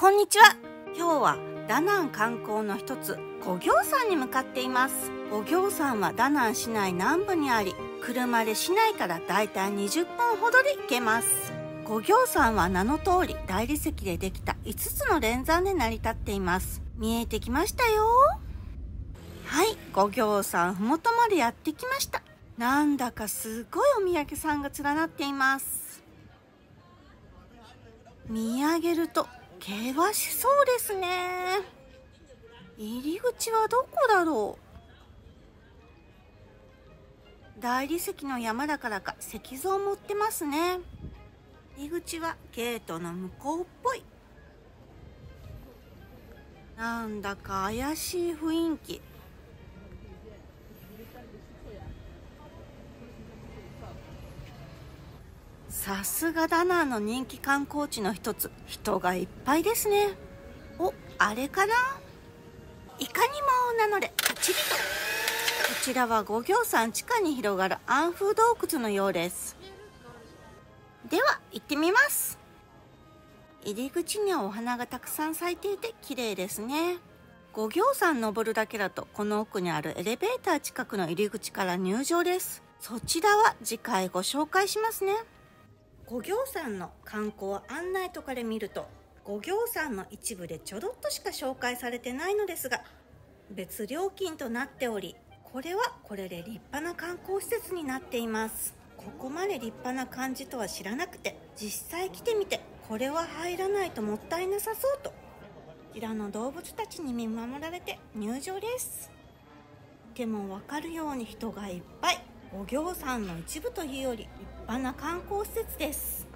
こんにちは。今日はダナン観光の一つ五行山に向かっています。五行山はダナン市内南部にあり、車で市内からだいたい20分ほどで行けます。五行山は名の通り大理石でできた5つの連山で成り立っています。見えてきましたよ。はい、五行山ふもとまでやってきました。なんだかすごいお土産さんが連なっています。見上げると険しそうですね。入り口はどこだろう。大理石の山だからか石像持ってますね。入り口はゲートの向こうっぽい。なんだか怪しい雰囲気。さすがダナンの人気観光地の一つ、人がいっぱいですね。お、あれかな。いかにもなのでパチリと。こちらは五行山地下に広がる安風洞窟のようです。では行ってみます。入り口にはお花がたくさん咲いていて綺麗ですね。五行山登るだけだとこの奥にあるエレベーター近くの入り口から入場です。そちらは次回ご紹介しますね。五行山の観光案内とかで見ると、五行山の一部でちょろっとしか紹介されてないのですが、別料金となっており、これはこれで立派な観光施設になっています。ここまで立派な感じとは知らなくて、実際来てみてこれは入らないともったいなさそうと、こちらの動物たちに見守られて入場です。でも分かるように人がいっぱい。五行山の一部というより立派な観光施設です。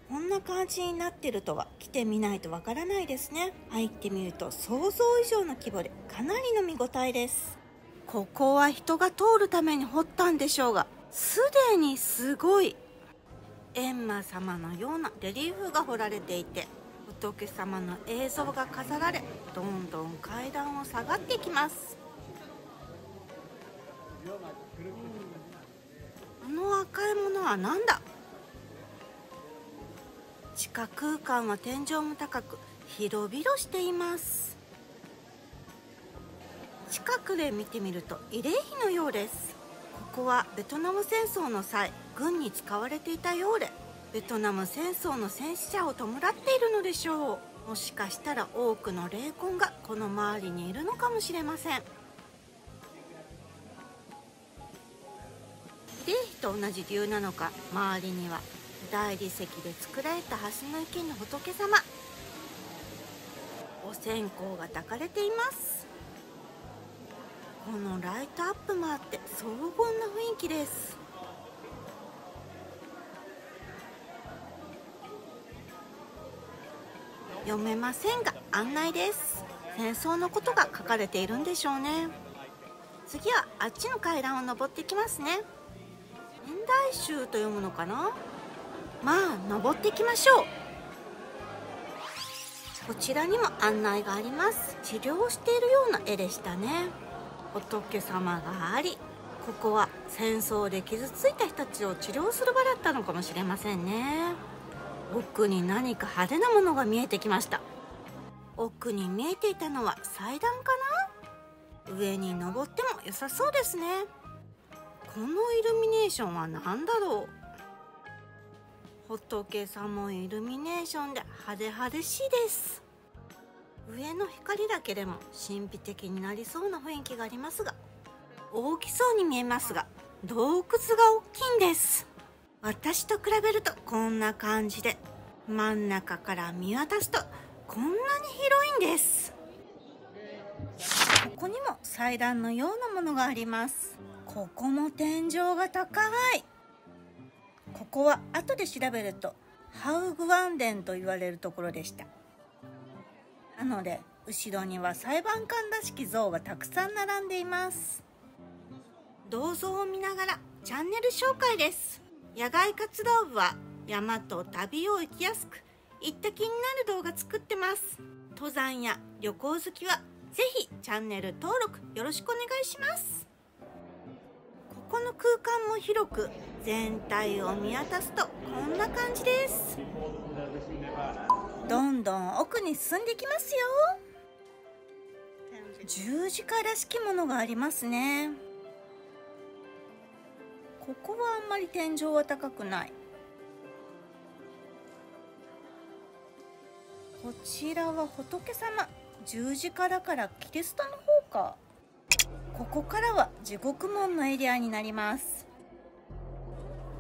こんな感じになってるとは来てみないとわからないですね。入ってみると想像以上の規模でかなりの見応えです。ここは人が通るために掘ったんでしょうが、すでにすごい閻魔様のようなレリーフが彫られていて、仏様の映像が飾られ、どんどん階段を下がっていきます。あの赤いものは何だ。地下空間は天井も高く広々しています。近くで見てみると慰霊碑のようです。ここはベトナム戦争の際軍に使われていたようで、ベトナム戦争の戦死者を弔っているのでしょう。もしかしたら多くの霊魂がこの周りにいるのかもしれません。慰霊碑と同じ理由なのか、周りには大理石で作られた橋の池の仏様、お線香が焚かれています。このライトアップもあって荘厳な雰囲気です。読めませんが案内です。戦争のことが書かれているんでしょうね。次はあっちの階段を登ってきますね。天台宗と読むのかな。まあ登っていきましょう。こちらにも案内があります。治療をしているような絵でしたね。仏様があり、ここは戦争で傷ついた人たちを治療する場だったのかもしれませんね。奥に何か派手なものが見えてきました。奥に見えていたのは祭壇かな。上に登っても良さそうですね。このイルミネーションは何だろう。仏様もイルミネーションで派手派手しいです。上の光だけでも神秘的になりそうな雰囲気がありますが、大きそうに見えますが洞窟が大きいんです。私と比べるとこんな感じで、真ん中から見渡すとこんなに広いんです。ここにも祭壇のようなものがあります。ここも天井が高い。ここは後で調べるとハウグワンデンと言われるところでした。なので後ろには裁判官らしき像がたくさん並んでいます。銅像を見ながらチャンネル紹介です。野外活動部は山と旅を行きやすく、行った気になる動画作ってます。登山や旅行好きはぜひチャンネル登録よろしくお願いします。ここの空間も広く、全体を見渡すとこんな感じです。どんどん奥に進んでいきますよ。十字架らしきものがありますね。ここはあんまり天井は高くない。こちらは仏様。十字架だからキリストの方か。ここからは地獄門のエリアになります。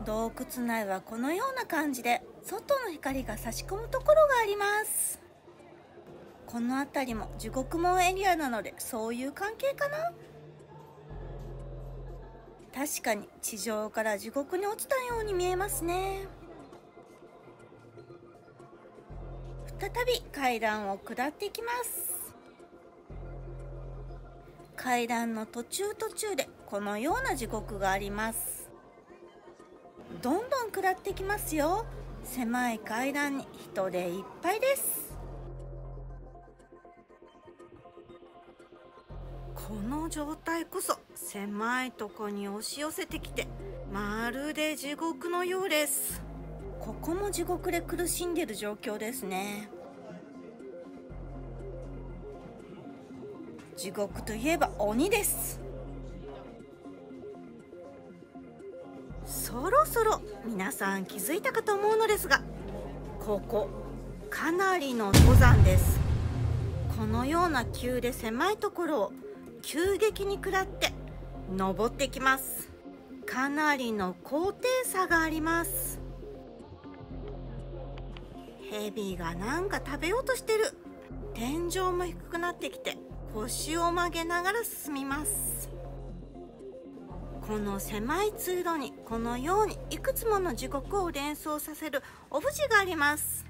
洞窟内はこのような感じで外の光が差し込むところがあります。この辺りも地獄門エリアなのでそういう関係かな。確かに地上から地獄に落ちたように見えますね。再び階段を下っていきます。階段の途中でこのような地獄があります。どんどん下っていきますよ。狭い階段に人でいっぱいです。この状態こそ狭いとこに押し寄せてきてまるで地獄のようです。ここも地獄で苦しんでいる状況ですね。地獄といえば鬼です。そろそろ皆さん気づいたかと思うのですが、ここかなりの登山です。このような急で狭いところを急激に下って登ってきます。かなりの高低差があります。ヘビがなんか食べようとしてる。天井も低くなってきて腰を曲げながら進みます。この狭い通路にこのようにいくつもの地獄を連想させるオブジェがあります。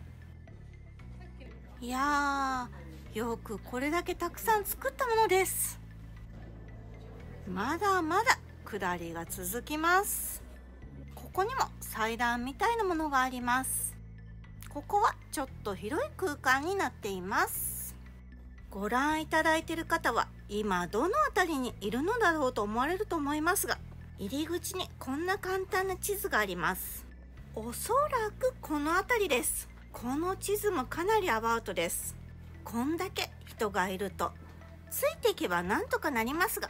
いやー、よくこれだけたくさん作ったものです。まだまだ下りが続きます。ここにも祭壇みたいなものがあります。ここはちょっと広い空間になっています。ご覧いただいている方は今どの辺りにいるのだろうと思われると思いますが、入り口にこんな簡単な地図があります。おそらくこの辺りです。この地図もかなりアバウトです。こんだけ人がいるとついていけばなんとかなりますが、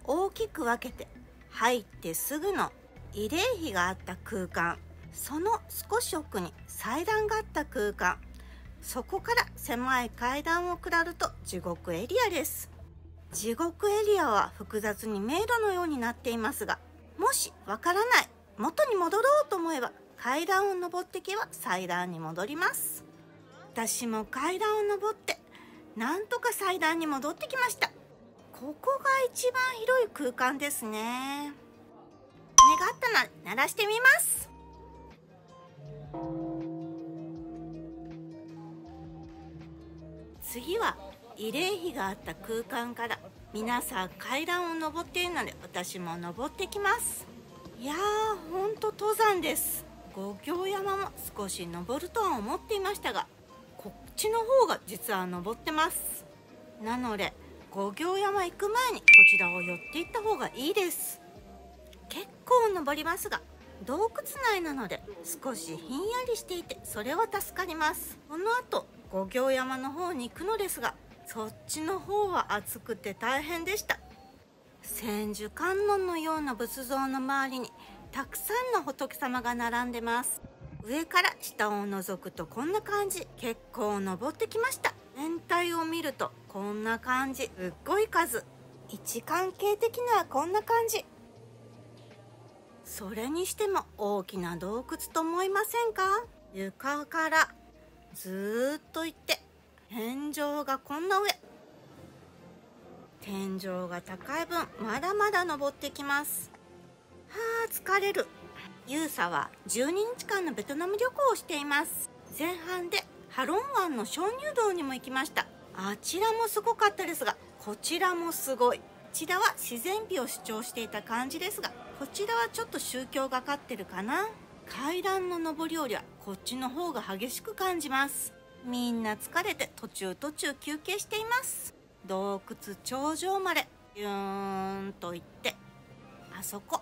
大きく分けて入ってすぐの慰霊碑があった空間、その少し奥に祭壇があった空間、そこから狭い階段を下ると地獄エリアです。地獄エリアは複雑に迷路のようになっていますが、もしわからない、元に戻ろうと思えば階段を登っていけば祭壇に戻ります。私も階段を登ってなんとか祭壇に戻ってきました。ここが一番広い空間ですね。願ったら鳴らしてみます。次は慰霊碑があった空間から皆さん階段を登っているので私も登ってきます。いやー、ほんと登山です。五行山も少し登るとは思っていましたが、こっちの方が実は登ってます。なので五行山行く前にこちらを寄っていった方がいいです。結構登りますが洞窟内なので少しひんやりしていてそれは助かります。この後五行山の方に行くのですが、そっちの方は暑くて大変でした。千手観音のような仏像の周りにたくさんの仏様が並んでます。上から下を覗くとこんな感じ。結構登ってきました。全体を見るとこんな感じ。すっごい数。位置関係的にはこんな感じ。それにしても大きな洞窟と思いませんか？床からずーっと行って天井がこんな上。天井が高い分まだまだ登ってきます。はあ、疲れる。ユーサは12日間のベトナム旅行をしています。前半でハロン湾の鍾乳洞にも行きました。あちらもすごかったですが、こちらもすごい。こちらは自然美を主張していた感じですが、こちらはちょっと宗教がかってるかな。階段の上り下りはこっちの方が激しく感じます。みんな疲れて途中休憩しています。洞窟頂上までビューンと行って、あそこ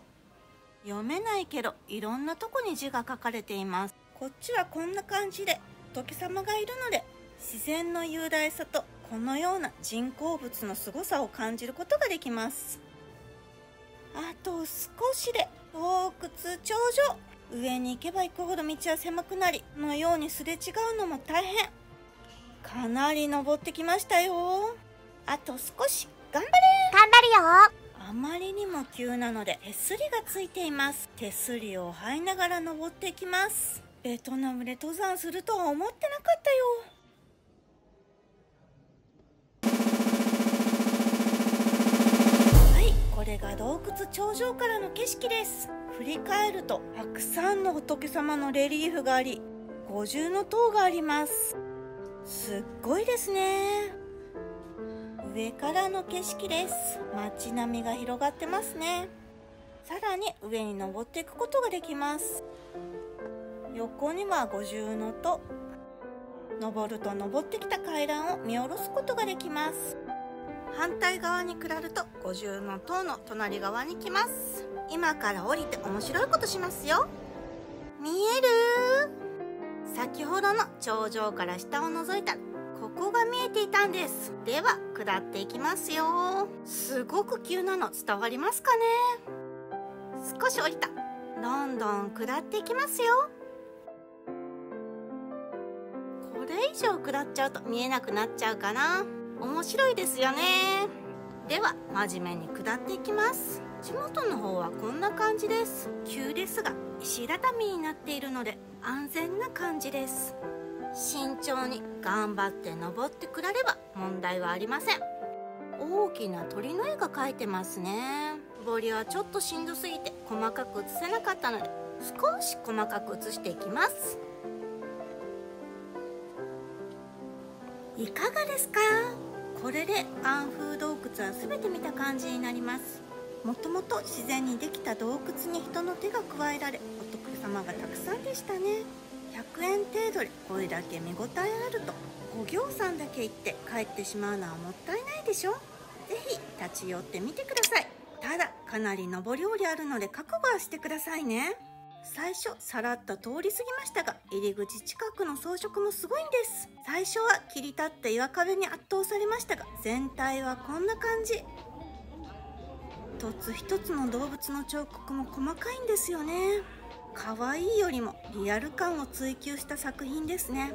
読めないけどいろんなとこに字が書かれています。こっちはこんな感じで仏様がいるので、自然の雄大さとこのような人工物の凄さを感じることができます。あと少しで洞窟頂上。上に行けば行くほど道は狭くなり、このようにすれ違うのも大変。かなり登ってきましたよ。あと少し。頑張れ。頑張るよ。あまりにも急なので手すりがついています。手すりを這いながら登っていきます。ベトナムで登山するとは思ってなかったよ。はい、これが洞窟頂上からの景色です。振り返るとたくさんの仏様のレリーフがあり、五重塔があります。すっごいですね。上からの景色です。街並みが広がってますね。さらに上に登っていくことができます。横には五重塔。登ると登ってきた階段を見下ろすことができます。反対側に下ると五重塔の隣側に来ます。今から降りて面白いことしますよ。見える？先ほどの頂上から下を覗いたらここが見えていたんです。では下っていきますよ。すごく急なの伝わりますかね。少し降りた。どんどん下っていきますよ。これ以上下っちゃうと見えなくなっちゃうかな。面白いですよね。では真面目に下っていきます。足元の方はこんな感じです。急ですが石畳になっているので安全な感じです。慎重に頑張って登ってくれれば問題はありません。大きな鳥の絵が描いてますね。登りはちょっとしんどすぎて細かく写せなかったので少し細かく写していきます。いかがですか？これでアンフー洞窟は全て見た感じになります。もともと自然にできた洞窟に人の手が加えられ、仏様がたくさんでしたね。100円程度でこれだけ見応えあると5行さんだけ行って帰ってしまうのはもったいないでしょ。ぜひ立ち寄ってみてください。ただかなり上り下りあるので覚悟はしてくださいね。最初さらっと通り過ぎましたが、入り口近くの装飾もすごいんです。最初は切り立った岩壁に圧倒されましたが、全体はこんな感じ。一つ一つの動物の彫刻も細かいんですよね。可愛いよりもリアル感を追求した作品ですね。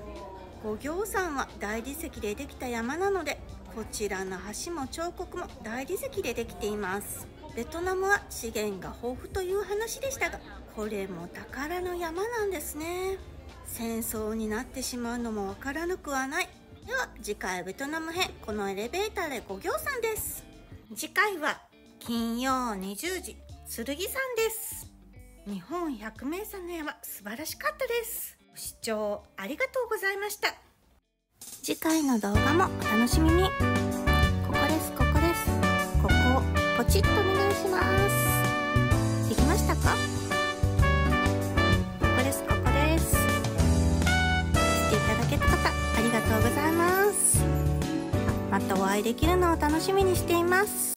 五行山は大理石でできた山なので、こちらの橋も彫刻も大理石でできています。ベトナムは資源が豊富という話でしたが、これも宝の山なんですね。戦争になってしまうのもわからなくはない。では次回ベトナム編、このエレベーターで五行山です。次回は金曜20時、剣山です。日本百名山の山、素晴らしかったです。ご視聴ありがとうございました。次回の動画もお楽しみに。ここです、ここです。ここをポチッとお願いします。できましたか？ここです、ここです。していただけた方、ありがとうございます。またお会いできるのを楽しみにしています。